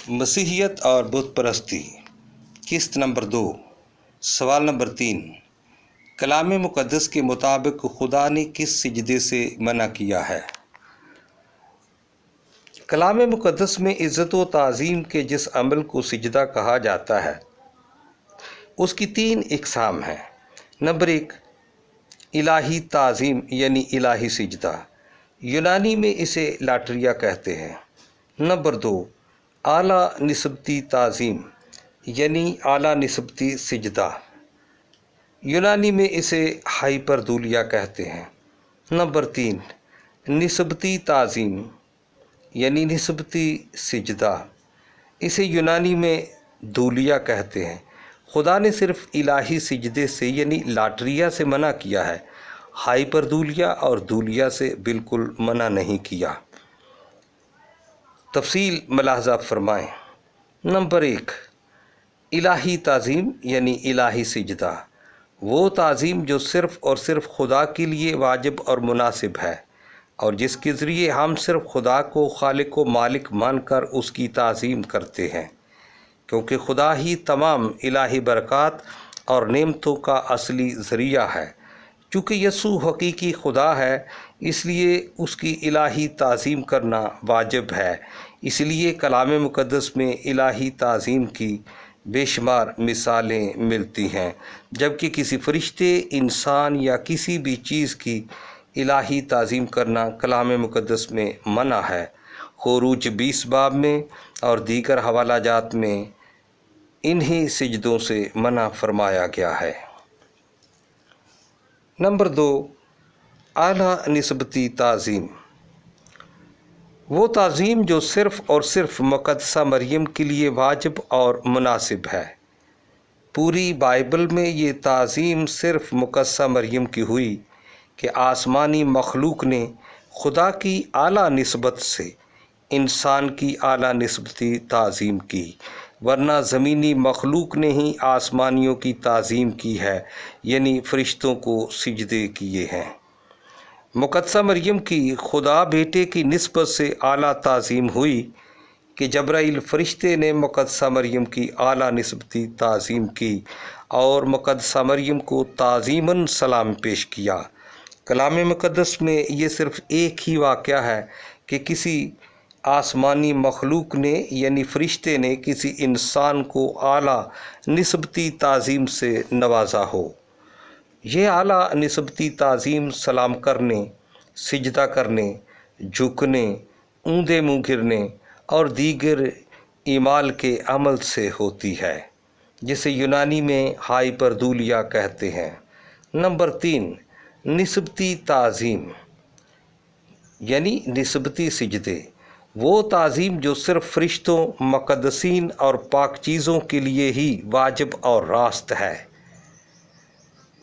مسیحیت اور بت پرستی، قسط نمبر 2، سوال نمبر 3۔ کلام مقدس کے مطابق خدا نے کس سجدے سے منع کیا ہے؟ کلام مقدس میں عزت و تعظیم کے جس عمل کو سجدہ کہا جاتا ہے اس کی 3 اقسام ہیں۔ نمبر 1، الہی تعظیم یعنی الہی سجدہ، یونانی میں اسے لاٹریا کہتے ہیں۔ نمبر 2، اعلیٰ نسبتی تعظیم یعنی اعلیٰ نسبتی سجدہ، یونانی میں اسے ہائپردولیا کہتے ہیں۔ نمبر 3، نسبتی تعظیم یعنی نسبتی سجدہ، اسے یونانی میں دولیا کہتے ہیں۔ خدا نے صرف الہی سجدے سے یعنی لاٹریا سے منع کیا ہے، ہائپردولیا اور دولیا سے بالکل منع نہیں کیا۔ تفصیل ملاحظہ فرمائیں۔ نمبر 1، الہی تعظیم یعنی الہی سجدہ، وہ تعظیم جو صرف اور صرف خدا کے لیے واجب اور مناسب ہے، اور جس کے ذریعے ہم صرف خدا کو خالق و مالک مان کر اس کی تعظیم کرتے ہیں، کیونکہ خدا ہی تمام الہی برکات اور نعمتوں کا اصلی ذریعہ ہے۔ چونکہ یسوع حقیقی خدا ہے، اس لیے اس کی الہی تعظیم کرنا واجب ہے۔ اس لیے کلام مقدس میں الہی تعظیم کی بے شمار مثالیں ملتی ہیں، جبکہ کسی فرشتے، انسان یا کسی بھی چیز کی الہی تعظیم کرنا کلام مقدس میں منع ہے۔ خروج 20 باب میں اور دیگر حوالہ جات میں انہی سجدوں سے منع فرمایا گیا ہے۔ نمبر 2، اعلیٰ نسبتی تعظیم، وہ تعظیم جو صرف اور صرف مقدسہ مریم کے لیے واجب اور مناسب ہے۔ پوری بائبل میں یہ تعظیم صرف مقدسہ مریم کی ہوئی کہ آسمانی مخلوق نے خدا کی اعلیٰ نسبت سے انسان کی اعلیٰ نسبتی تعظیم کی، ورنہ زمینی مخلوق نے ہی آسمانیوں کی تعظیم کی ہے، یعنی فرشتوں کو سجدے کیے ہیں۔ مقدسہ مریم کی خدا بیٹے کی نسبت سے اعلیٰ تعظیم ہوئی کہ جبرائیل فرشتے نے مقدسہ مریم کی اعلیٰ نسبتی تعظیم کی اور مقدسہ مریم کو تعظیماً سلام پیش کیا۔ کلام مقدس میں یہ صرف ایک ہی واقعہ ہے کہ کسی آسمانی مخلوق نے یعنی فرشتے نے کسی انسان کو اعلیٰ نسبتی تعظیم سے نوازا ہو۔ یہ اعلیٰ نسبتی تعظیم سلام کرنے، سجدہ کرنے، جھکنے، اونھے منہ گرنے اور دیگر اعمال کے عمل سے ہوتی ہے، جسے یونانی میں ہائپردولیا کہتے ہیں۔ نمبر 3، نسبتی تعظیم یعنی نسبتی سجدے، وہ تعظیم جو صرف فرشتوں، مقدسین اور پاک چیزوں کے لیے ہی واجب اور راست ہے،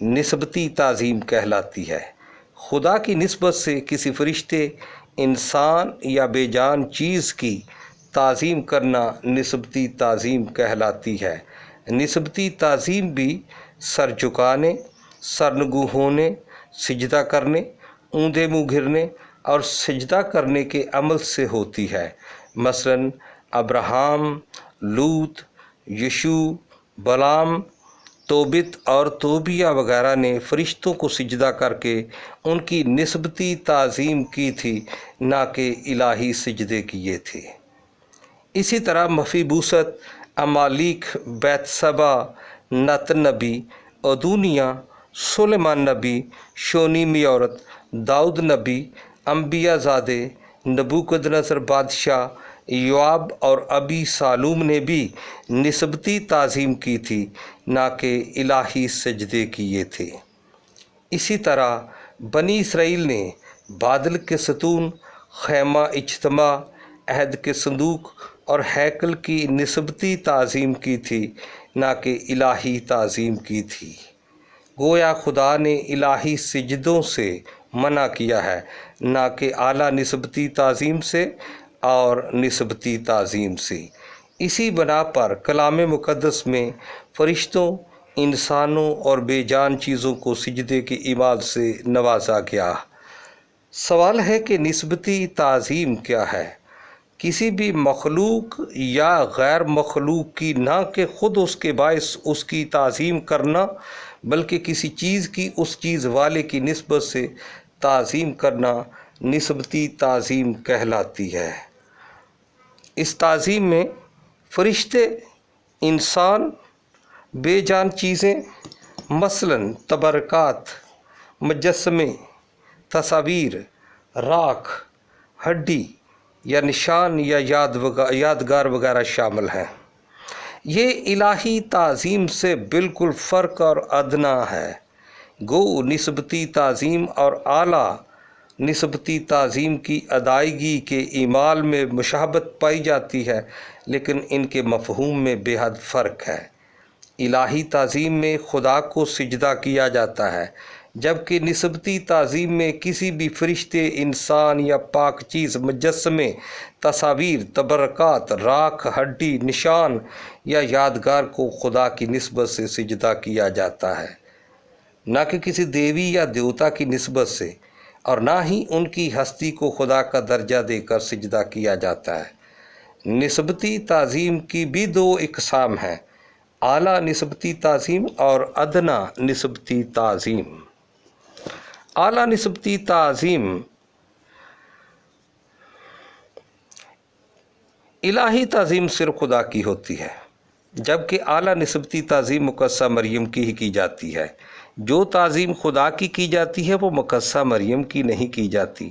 نسبتی تعظیم کہلاتی ہے۔ خدا کی نسبت سے کسی فرشتے، انسان یا بے جان چیز کی تعظیم کرنا نسبتی تعظیم کہلاتی ہے۔ نسبتی تعظیم بھی سر جھکانے، سرنگوں ہونے، سجدہ کرنے، اونھے منہ گرنے اور سجدہ کرنے کے عمل سے ہوتی ہے۔ مثلاً ابراہم، لوط، یشوع، بلعام، توبت اور توبیہ وغیرہ نے فرشتوں کو سجدہ کر کے ان کی نسبتی تعظیم کی تھی، نہ کہ الہی سجدے کیے تھے۔ اسی طرح مفیبوست، امالیک، بیت سبا، نتن نبی، ادونیہ، سلیمان نبی، شونیمی عورت، داؤد نبی، انبیاء زادے، نبوکدنصر بادشاہ، یوآب اور ابی سالوم نے بھی نسبتی تعظیم کی تھی، نہ کہ الہی سجدے کیے تھے۔ اسی طرح بنی اسرائیل نے بادل کے ستون، خیمہ اجتماع، عہد کے صندوق اور ہیکل کی نسبتی تعظیم کی تھی، نہ کہ الہی تعظیم کی تھی۔ گویا خدا نے الہی سجدوں سے منع کیا ہے، نہ کہ اعلیٰ نسبتی تعظیم سے اور نسبتی تعظیم سے۔ اسی بنا پر کلام مقدس میں فرشتوں، انسانوں اور بے جان چیزوں کو سجدے کے اعمال سے نوازا گیا۔ سوال ہے کہ نسبتی تعظیم کیا ہے؟ کسی بھی مخلوق یا غیر مخلوق کی نہ کہ خود اس کے باعث اس کی تعظیم کرنا، بلکہ کسی چیز کی اس چیز والے کی نسبت سے تعظیم کرنا نسبتی تعظیم کہلاتی ہے۔ اس تعظیم میں فرشتے، انسان، بے جان چیزیں مثلاً تبرکات، مجسمے، تصاویر، راکھ، ہڈی یا نشان یا یادگار وغیرہ شامل ہیں۔ یہ الہی تعظیم سے بالکل فرق اور ادنا ہے۔ گو نسبتی تعظیم اور اعلیٰ نسبتی تعظیم کی ادائیگی کے اعمال میں مشابہت پائی جاتی ہے، لیکن ان کے مفہوم میں بے حد فرق ہے۔ الہی تعظیم میں خدا کو سجدہ کیا جاتا ہے، جبکہ نسبتی تعظیم میں کسی بھی فرشتے، انسان یا پاک چیز، مجسمے، تصاویر، تبرکات، راکھ، ہڈی، نشان یا یادگار کو خدا کی نسبت سے سجدہ کیا جاتا ہے، نہ کہ کسی دیوی یا دیوتا کی نسبت سے، اور نہ ہی ان کی ہستی کو خدا کا درجہ دے کر سجدہ کیا جاتا ہے۔ نسبتی تعظیم کی بھی دو اقسام ہیں: اعلیٰ نسبتی تعظیم اور ادنا نسبتی تعظیم۔ اعلیٰ نسبتی تعظیم الہی تعظیم صرف خدا کی ہوتی ہے، جبکہ اعلیٰ نسبتی تعظیم مقدسہ مریم کی ہی کی جاتی ہے۔ جو تعظیم خدا کی جاتی ہے وہ مقدسہ مریم کی نہیں کی جاتی،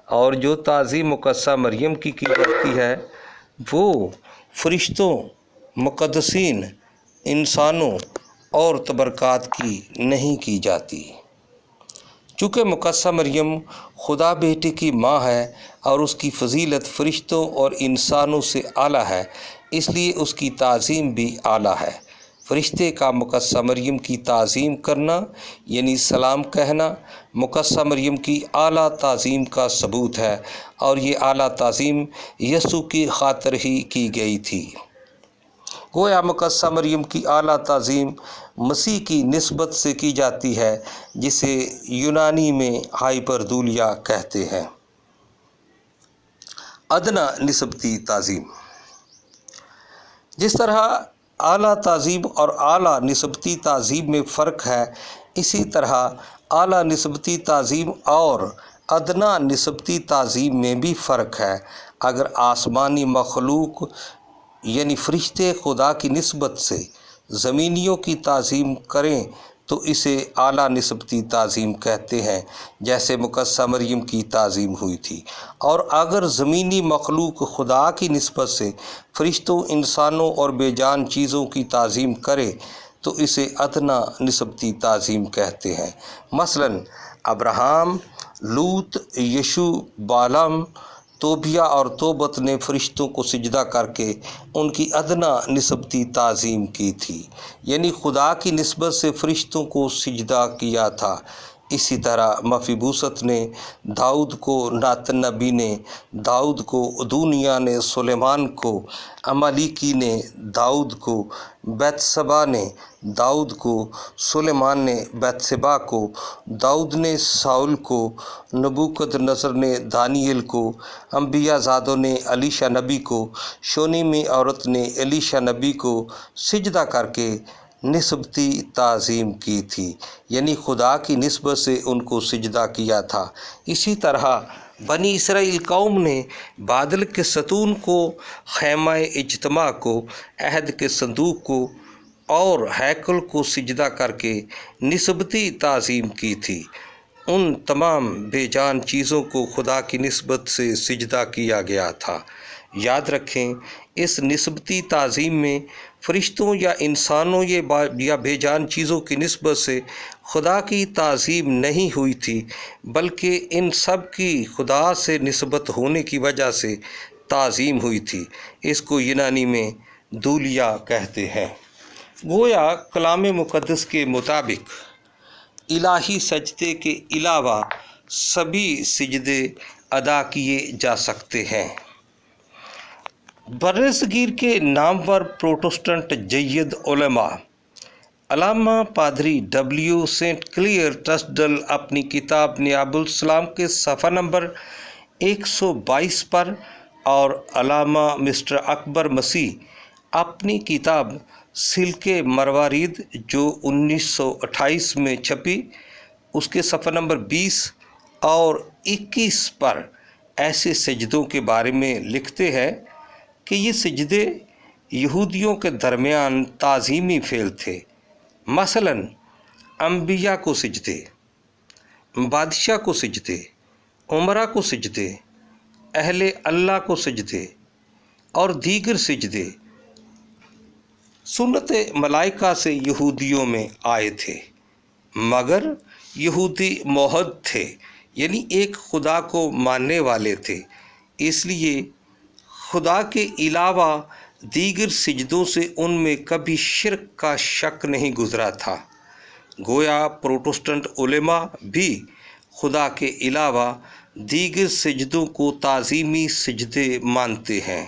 اور جو تعظیم مقدسہ مریم کی جاتی ہے وہ فرشتوں، مقدسین، انسانوں اور تبرکات کی نہیں کی جاتی۔ چونکہ مقدسہ مریم خدا بیٹے کی ماں ہے اور اس کی فضیلت فرشتوں اور انسانوں سے اعلیٰ ہے، اس لیے اس کی تعظیم بھی اعلیٰ ہے۔ فرشتے کا مقدسہ مریم کی تعظیم کرنا یعنی سلام کہنا مقدسہ مریم کی اعلیٰ تعظیم کا ثبوت ہے، اور یہ اعلیٰ تعظیم یسوع کی خاطر ہی کی گئی تھی۔ گویا مقدسہ مریم کی اعلیٰ تعظیم مسیح کی نسبت سے کی جاتی ہے، جسے یونانی میں ہائپردولیا کہتے ہیں۔ ادنا نسبتی تعظیم: جس طرح اعلیٰ تعظیم اور اعلیٰ نسبتی تعظیم میں فرق ہے، اسی طرح اعلیٰ نسبتی تعظیم اور ادنا نسبتی تعظیم میں بھی فرق ہے۔ اگر آسمانی مخلوق یعنی فرشتے خدا کی نسبت سے زمینیوں کی تعظیم کریں تو اسے اعلیٰ نسبتی تعظیم کہتے ہیں، جیسے مقدسہ مریم کی تعظیم ہوئی تھی، اور اگر زمینی مخلوق خدا کی نسبت سے فرشتوں، انسانوں اور بے جان چیزوں کی تعظیم کرے تو اسے ادنا نسبتی تعظیم کہتے ہیں۔ مثلاً ابراہیم، لوط، یشوع، بالام، توبیہ اور توبت نے فرشتوں کو سجدہ کر کے ان کی ادنا نسبتی تعظیم کی تھی، یعنی خدا کی نسبت سے فرشتوں کو سجدہ کیا تھا۔ اسی طرح مفیبوست نے داؤد کو، ناتن نبی نے داؤد کو، ادونیہ نے سلیمان کو، عمالیکی نے داؤد کو، بیتشبا نے داؤد کو، سلیمان نے بیتشبا کو، داؤد نے ساؤل کو، نبوکدنصر نے دانیل کو، انبیاء زادوں نے الیشا نبی کو، شونیمی عورت نے الیشا نبی کو سجدہ کر کے نسبتی تعظیم کی تھی، یعنی خدا کی نسبت سے ان کو سجدہ کیا تھا۔ اسی طرح بنی اسرائیل قوم نے بادل کے ستون کو، خیمہ اجتماع کو، عہد کے صندوق کو اور ہیکل کو سجدہ کر کے نسبتی تعظیم کی تھی۔ ان تمام بے جان چیزوں کو خدا کی نسبت سے سجدہ کیا گیا تھا۔ یاد رکھیں، اس نسبتی تعظیم میں فرشتوں یا انسانوں یا بے جان چیزوں کی نسبت سے خدا کی تعظیم نہیں ہوئی تھی، بلکہ ان سب کی خدا سے نسبت ہونے کی وجہ سے تعظیم ہوئی تھی۔ اس کو یونانی میں دولیا کہتے ہیں۔ گویا کلام مقدس کے مطابق الہی سجدے کے علاوہ سبھی سجدے ادا کیے جا سکتے ہیں۔ برصغیر کے نامور پروٹسٹنٹ جید علماء علامہ پادری ڈبلیو سینٹ کلیئر ٹسڈل اپنی کتاب نیاب الاسلام کے صفحہ نمبر 122 پر اور علامہ مسٹر اکبر مسیح اپنی کتاب سلک مروارید جو 1928 میں چھپی، اس کے صفحہ نمبر 20 اور 21 پر ایسے سجدوں کے بارے میں لکھتے ہیں کہ یہ سجدے یہودیوں کے درمیان تعظیمی فعل تھے۔ مثلاً انبیاء کو سجدے، بادشاہ کو سجدے، عمرا کو سجدے، اہل اللہ کو سجدے اور دیگر سجدے سنت ملائکہ سے یہودیوں میں آئے تھے، مگر یہودی موحد تھے، یعنی ایک خدا کو ماننے والے تھے، اس لیے خدا کے علاوہ دیگر سجدوں سے ان میں کبھی شرک کا شک نہیں گزرا تھا۔ گویا پروٹسٹنٹ علماء بھی خدا کے علاوہ دیگر سجدوں کو تعظیمی سجدے مانتے ہیں،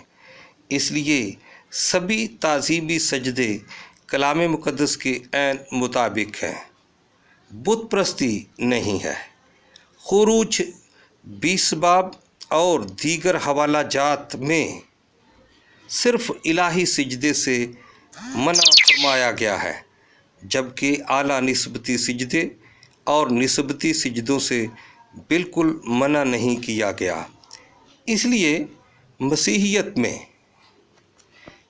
اس لیے سبھی تعظیمی سجدے کلام مقدس کے عین مطابق ہیں، بت پرستی نہیں ہے۔ خروج 20 باب اور دیگر حوالہ جات میں صرف الہی سجدے سے منع فرمایا گیا ہے، جبکہ اعلیٰ نسبتی سجدے اور نسبتی سجدوں سے بالکل منع نہیں کیا گیا۔ اس لیے مسیحیت میں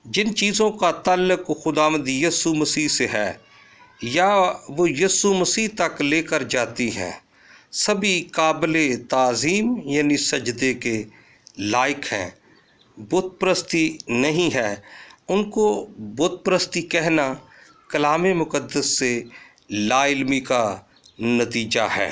جن چیزوں کا تعلق خداوند یسوع مسیح سے ہے یا وہ یسوع مسیح تک لے کر جاتی ہیں، سبھی قابل تعظیم یعنی سجدے کے لائق ہیں۔ بت پرستی نہیں ہے، ان کو بت پرستی کہنا کلام مقدس سے لا علمی کا نتیجہ ہے۔